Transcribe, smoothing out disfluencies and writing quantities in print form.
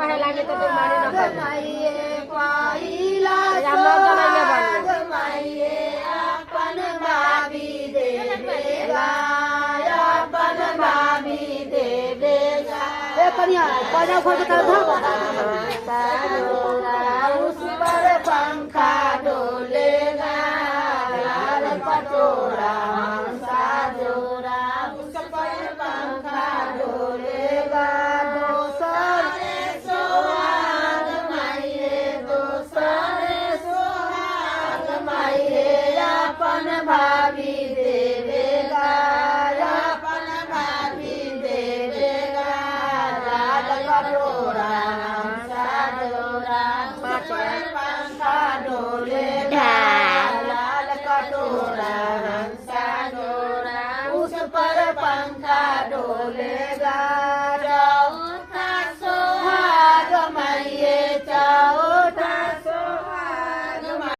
कहे लागे तो तू माने न कर माइए पहिला हमरा जनाइले भन्नु माइए अपन भाभी देवेला अपन भाभी देवेला ए कन्या पढा खोज त